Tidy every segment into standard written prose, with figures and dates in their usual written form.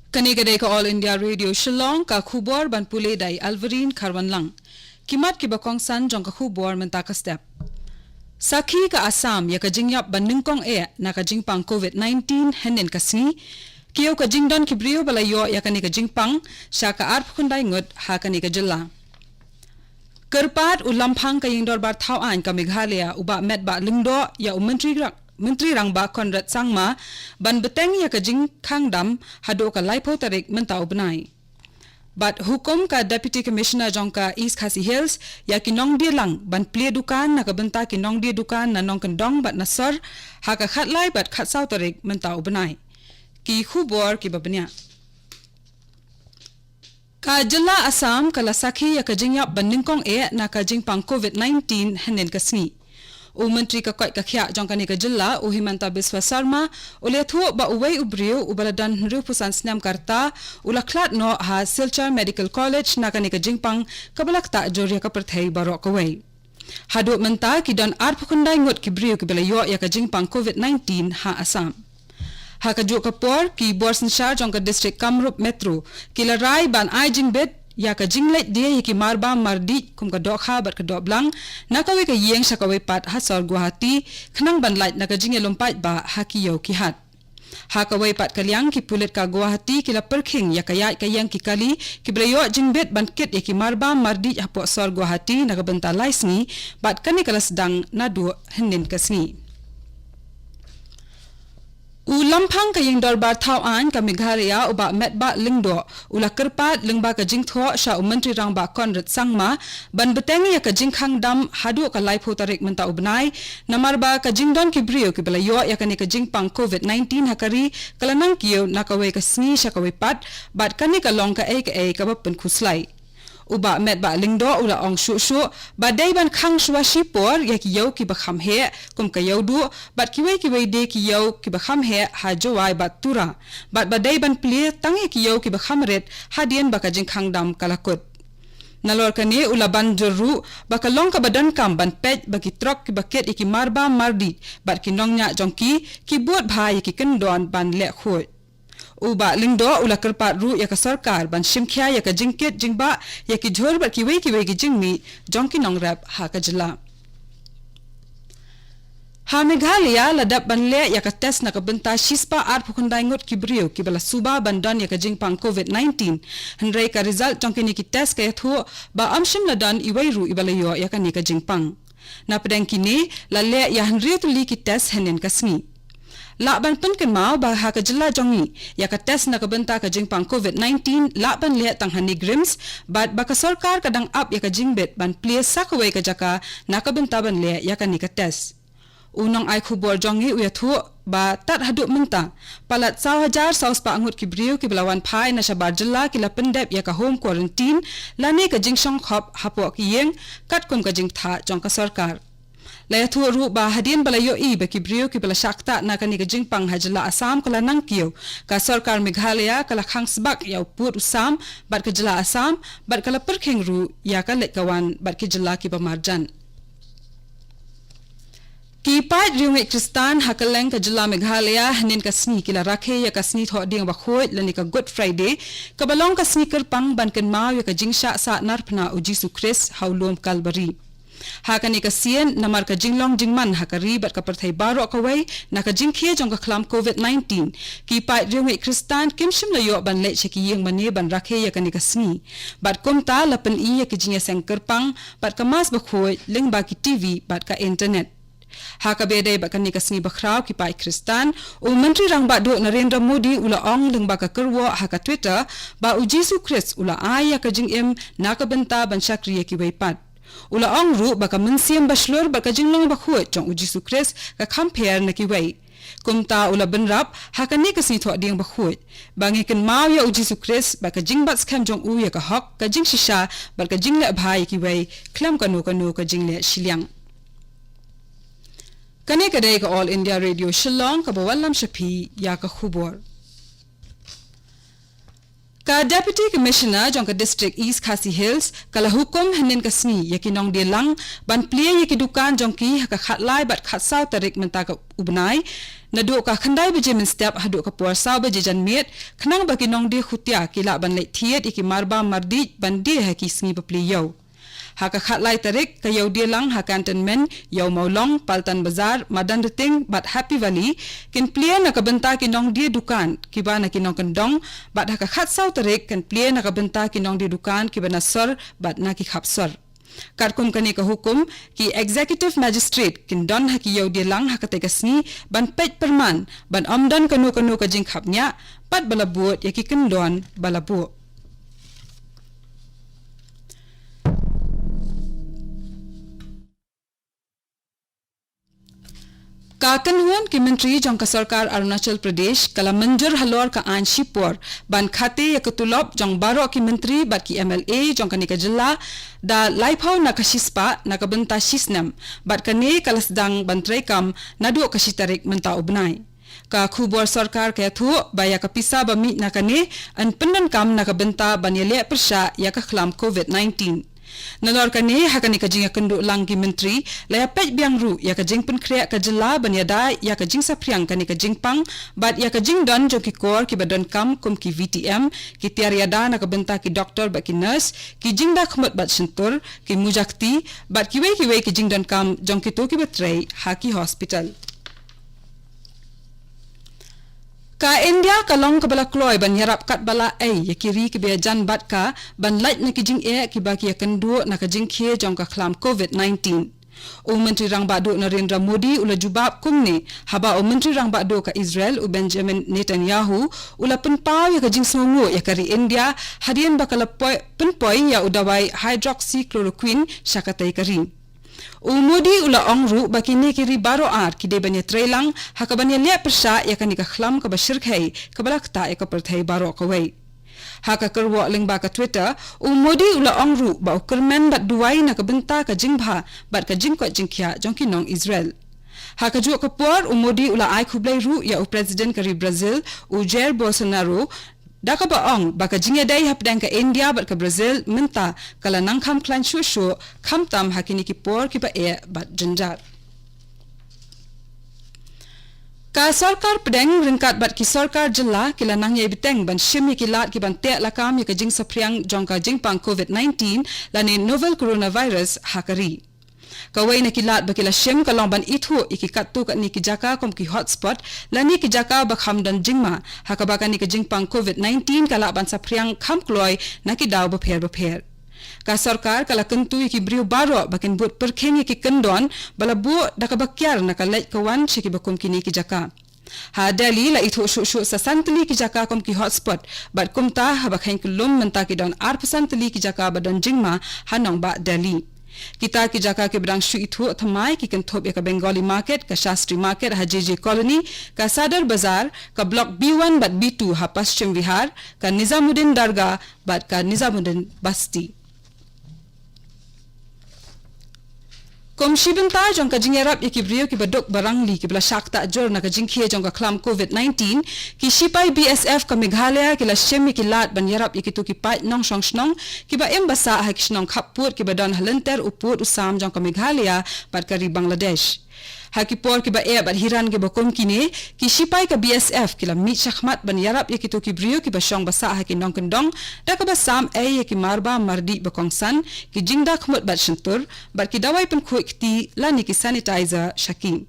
Kanigade ka All India Radio Shillong ka khubor ban pule dai Alvarin Kharwanlang. Kimat ki bakong san jong ka khubor menta ka step. Sakhi ka Assam ya ka jingyap ban ningkong na ka jingpang COVID-19 henin ka sni. Kiyo ka jingdon ki brio balayo ya ka ni ka jingpang sya ka arp khundai ngut ha ka ni ka jilla. Kerpat ulampang ka yingdor bar thawaan ka Meghalaya uba met ba lingdo ya Menteri Rangba Conrad Sangma ban beteng ya ka jing khang dam hado ka laipo tarik mentau benai. Bat hukum ka Deputy Commissioner jongka East Khasi Hills ya kinong dia lang ban plie dukan na ka benta kinong dia dukan na nong kendong bat nasor ha ka khatlai bat khatsau tarik mentau benai. Ki khubor ki babnya. Ka jilla Assam kala sakhi ya ka jingyap ban ningkong na ka jingpang COVID-19 henin ka sni. Menteri ka koi ka khya jong kani ka jilla Himanta Biswa Sarma ule thu ba uwei ubriu ubaladan rupusan snam karta ulaklat no ha Silchar Medical College na kani ka jingpang kabalakta jorya ka perthai barok away hadu menta ki don arpukundai ngot ki briu ki belayo ya ka jingpang COVID-19 ha Assam ha ka jo ka por ki borsan shar jong ka district Kamrup Metro ki la rai ban ai jingbet ya ka jinglet dia yaki marba mardi kum ka dokha bat ka doblang nakawe ka yeng sakawe pat hasor Guwahati khnang banlait naka jinge lompat ba hakiyo ki hat hakawe pat kalyang ki pulet ka Guwahati kila perking ya kayat ka yang ki kali ki brayo jingbet banket yaki marba mardi hapo sor Guwahati naka benta laisni bat kani kala sedang nadu henin kasni Ulampang ka ying dorbar thawaan ka Meghalaya uba metba lingdo ula kerpat lingba ka jingtho sya Menteri Rangba Conrad Sangma ban beteng ya ka jingkhang dam hadu ka laipo tarik menta ubnai namarba ka jingdon ki brio ki belayo ya ka ni ka jingpang COVID-19 hakari kalanang kiyo nakawe ka sni sya ka pat bat kani ka long ka ka bapen khuslai uba met ba lingdo ula ong shu badai ban khang shwa shipor ya ki yau ki bakham he kum ka yau du bat ki wei de ki yau ki bakham he ha jowai bat tura bat badai ban pli tangi ki yau ki bakham ret hadien baka jing khang dam kalakut nalor kani ula ban jeru baka long ka badan kam ban pej bagi trok ki baket iki marba mardi bat ki nongnya jongki ki buat bhai ki kendon ban le khoi uba lingdo ula kerpat ru ya ka sarkar ban shimkhya ya ka jingket jingba ya ki jhor bat ki wei ki jingmi jongki nong rap ha ka jila ha Meghalaya ladap ban le ya ka test na ka benta shispa ar phukundai ngot ki brio ki bala suba ban don ya ka jingpang COVID-19 hanrei ka result jongki ni ki test ka thu ba amshim ladan iwei ru ibalayo ya ka ni ka jingpang na pedang kini la le ya hanri tu li ki test henin kasmi la ban pen kan mau ba ha ka jilla jongi ya ka test na ka benta ka jingpang COVID-19 la ban le tang hani grims bat ba ka sarkar kadang up ya ka jingbet ban plie sakaway ka jaka na ka benta ban le ya ka ni ka test unong ai khubor jongi uya thu ba tat hadu menta palat 1000 saus pa angut ki brio ki belawan phai na sabar jilla ki la pendep ya ka home quarantine la ne ka jingsong khop hapo ki yeng kat kum ka jing tha jong ka sarkar la thu ru ba hadin balayo ba ki brio ki bala shakta na kani ka jingpang hajla Assam kala nangkiyo ka sarkar Meghalaya kala khangsbak ya put usam bat ka jila Assam bat kala perkheng ru ya ka lekawan bat ki jila ki bamarjan ki pat riungi Kristan hakaleng ka jila Meghalaya hanin ka sni kila rakhe ya ka sni tho ding ba khoi lani ka Good Friday ka balong ka sni kerpang ban kan mau ya ka jingsha sa narpna u Jisu Christ haulom Calvary hakani ka sien namar ka jinglong jingman hakari bat ka perthai baro kawai na ka jingkhie jong ka khlam COVID-19 ki pai riungi Kristan kimshim la yo ban le cheki yeng mane ban rakhe ya kani ka sni bat kumta lapen ya ki jinga seng kerpang bat ka mas ba khoi ling ba ki TV bat ka internet haka bedai bat kani ka sni bakhraw ki pai Kristan Menteri Rangba do Narendra Modi ula ong ling ba ka kerwo haka Twitter ba u Jisu Christ ula aya ka jingem na ka benta ban shakri ki weipat ula ong ru baka mensiam baslur baka jinglong bakhuat jong Jisu Christ ka compare na kiwei kumta ula benrap hakani ka sitho ding bakhuat bangi kan mau ya Jisu Christ baka jingbat skam jong u ya ka hok ka jing shisha baka jingle bhai kiwei klam kanu ka jingle shiliang kane kadai ka All India Radio Shillong ka bawalam shapi ya ka khubor Ka Deputy Commissioner jong ka District East Khasi Hills kala hukum hanin ka sni yaki nong dia lang ban plia yaki dukan jong ki ka khatlai bat khatsau tarik menta ka ubnai nadu ka khandai beje min step hadu ka puarsau beje jan miet khnang baki nong dia khutia kila ban le thiet iki marba mardi ban dia haki sni papli yo haka khatlai tarik ka yau dia lang ha cantonment yau maulong paltan bazar madan riting bat happy valley kin plia na ka benta ki nong dia dukan ki ba na ki nong kendong bat haka khatsau tarik kan plia na ka benta ki nong dia dukan ki bana sor bat na ki khapsor karkum kani ka hukum ki executive magistrate kin don haki yau dia lang haka tegasni ban pej perman ban amdan kanu ka jing khapnya pat balabut yaki kendon balabu Kakanhuan ki menteri jong ka sarkar Arunachal Pradesh kala manjur halor ka an shipor ban khate ya ketulop jong baro ki menteri bat ki MLA jong ka nika jilla da laipau na ka shispa na ka benta shisnam bat kane kala sedang bantrai kam nadu ka shitarik menta ubnai ka khubor sarkar ka thu baya ka pisa ba mi na kane an pendan kam na ka benta ban yele persha ya ka khlam COVID-19 Nalor kani hakani ka jing kendu lang ki menteri la pej biang ru ya ka jing pun krea ka jela ban ya dai ya ka jing sapriang kani ka jing pang bat ya ka jing don jo ki kor ki badon kam kum ki VTM ki tiar ya da na ka benta ki doktor ba ki nurse ki jing da khmat bat sentur ki mujakti bat ki we ki jing don kam jong ki to ki betrei haki hospital Ka India kalong ka bala kloy ban yarap kat bala ai yakiri ki be jan bat ka ban light na ki jing e ki ba ki kandu na ka jing khie jong ka khlam COVID-19 O Menteri Rang Badu Narendra Modi ula jubab kumni haba o Menteri Rang Badu ka Israel u Benjamin Netanyahu ula penpau ya ka jing songu ya kari India hadian bakala penpoi ya udawai hydroxychloroquine syakatai kari Modi ula ongru bakini kiri baro ar kide banya trailang hakabanya le persha ya kanika khlam ka bashir khai kabalakta ya ka perthai baro kawai haka kerwa lingba ka Twitter Modi ula ongru ba ukermen bat duai na ka benta ka jingba bat ka jingko jingkhya jongki nong Israel haka ju ka por Modi ula ai khublai ru ya president kari Brazil Jair Bolsonaro Daka ba ong baka jingya dai hapdang ka India bat ka Brazil minta kala nang kham klan shushu kham tam hakini ki por ki ba e bat janjar Ka sarkar pedang ringkat bat ki sarkar jilla kila nang ye biteng ban shimi ki lat ki ban te lakam ye ka jing sapriang jongka jingpang COVID-19 lani novel coronavirus hakari Kawai na kilat bakila shem kalong ban ithu ikikat tu kat ni ki jaka kom ki hotspot lani ki jaka bakham dan jingma hakabaka ni ki jingpang COVID-19 kala ban sapriang kham kloy na ki daw bapher ka sarkar kala kentu ki briu baro bakin but perkheng ki kendon bala bu dakabakyar na kalait kawan shiki bakum kini ki jaka Ha Delhi la ithu shu sa santli ki jaka kom ki hotspot bat kumta habakhain kulum menta ki don 8% li ki jaka badon jingma hanong ba Delhi Kita ki jaka ke bidang shu ithu thamai ki kenthop ya ka Bengali market ka Shastri market ha JJ colony ka Sadar bazar ka block B1 bat B2 ha Paschim Vihar ka Nizamuddin Dargah bat ka Nizamuddin Basti Kom shibenta jong ka jingerap ya ki brio ki badok barangli ki bla shakta jor na ka jingkhie jong ka khlam COVID-19 ki shipai BSF ka Meghalaya ki la shemi ki lat ban yarap ya ki tu ki pai nong shong shnong ki ba embasa ha ki shnong khaput ki badon halenter uput usam jong ka Meghalaya bat ka ri Bangladesh Haki por ki ba e bat hiran ke bakom kine ki shipai ka BSF ki la mit shakhmat ban yarap ya ki to ki brio ki ba shong basa ha ki nong kendong da ka ba sam e ya ki marba mardi bakong san ki jingda khmut bat shentur bat ki dawai pen khoikti la ni ki sanitizer shaking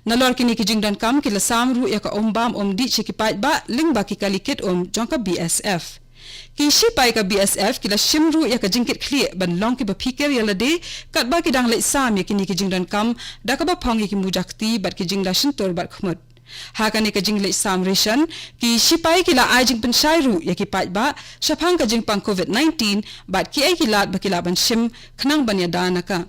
Nalor kini ki jingdan kam ki la samru ya ka ombam omdi che ki pai ba ling ba ki kalikit jong ka BSF Ki shipai ka BSF kila shimru ya ka jingkit khli ban long ki ba phikir ya lade kat ba ki dang lai sam ya kini ki jingdan kam da ka ba phang ki mujakti bat ki jingda shintor bat khmut ha ka ni ka jinglai sam ration ki shipai kila ai jing pen shairu ya ki pai ba shaphang ka jingpang COVID-19 bat ki ai ki lat ba kila ban shim khnang ban ya dana ka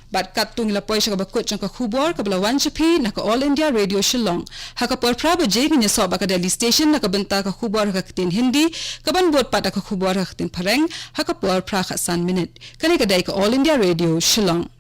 Bat katung la poisha ka bakut jang ka khubor ka bala wanchapi na ka All India Radio Shillong ha ka por praba je ki so ba ka Delhi station na ka benta ka khubor ka tin Hindi ka ban bot pata ka khubor ka tin Phareng ha ka por pra kha san minute kani ka dai ka All India Radio Shillong